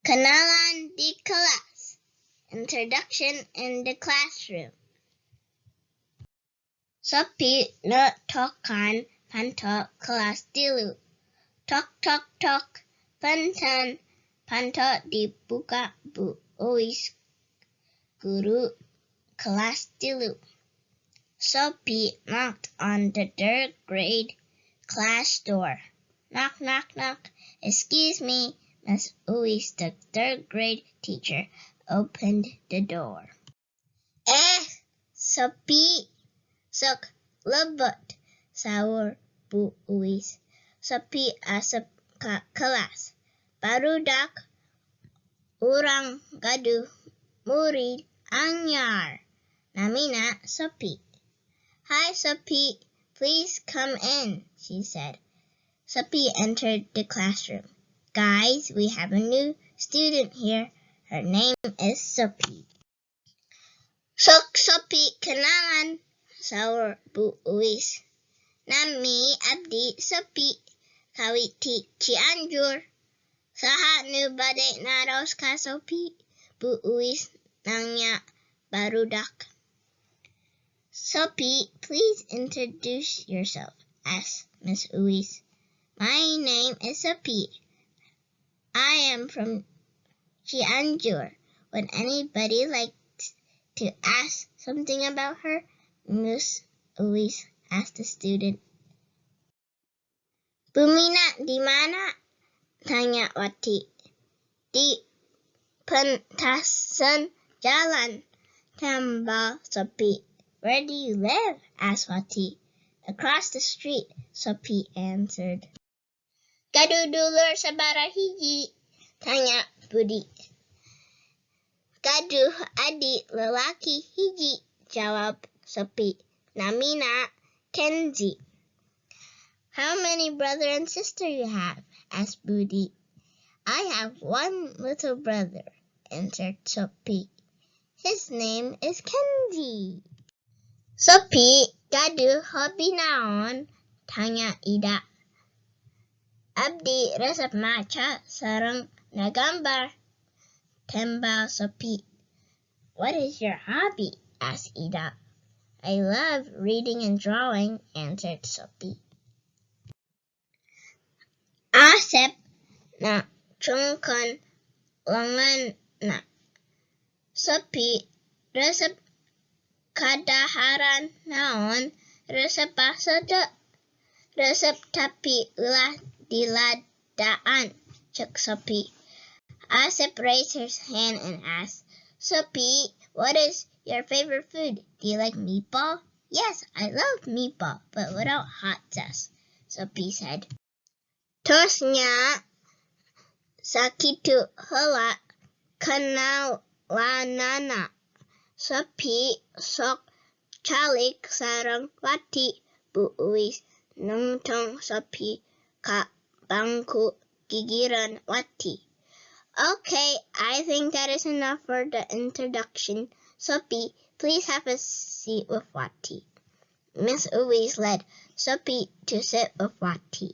Kenalan di Kelas. Introduction in the classroom. Sepi tokan panto kelas dulu. Tok tok tok. Punten panto dibuka Bu Uis guru kelas dulu. Sophie knocked on the third grade class door. Knock, knock, knock. Excuse me, Miss Uis, the third grade teacher, opened the door. Sophie, sok lebut, sahur Bu Uis. Sophie asup kelas. Barudak urang gaduh murid anyar. Namina Sophie. Hi, Sophie. Please come in, she said. Sophie entered the classroom. Guys, we have a new student here. Her name is Sophie. Sok Sophie kenalan, sahur Bu Uis. Nami abdi Sophie, kawiti Cianjur. Saha nu bade naros ka Sophie? Bu Uis nanya barudak. Sophie, please introduce yourself, asked Miss Uis. My name is Sophie. I am from Cianjur. Would anybody like to ask something about her? Miss Uis asked the student. Bumina di mana? Tanya Wati. Di pentasan jalan, tambah Sophie. Where do you live? Asked Wati. Across the street, Sophie answered. Gaduh dulur sabaraha hiji? Tanya Budi. Gaduh adik lelaki hiji, jawab Sophie. Namina Kenzie. How many brother and sister you have? Asked Budi. I have one little brother, answered Sophie. His name is Kenzie. Sophie, gaduh hobi naon? Tanya Ida. Abdi resep maca sareng nagambar, tembal Sophie. What is your hobby? Asked Ida. I love reading and drawing, answered Sophie. Asep na cungkon lengan na. Sophie, resep kadaharan naon? Resep pasada. Resep tapi ulah diladaan, cek Sophie. Asep raised his hand and asked, Sophie, what is your favorite food? Do you like meatball? Yes, I love meatball, but without hot sauce, Sophie said. Tosnya sakitu heula kenalanana. Sophie sok calik sareng Wati. Bu Uis nungtong Sophie ka bangku gigiran Wati. Okay, I think that is enough for the introduction. Sophie, please have a seat with Wati. Miss Uis led Sophie to sit with Wati.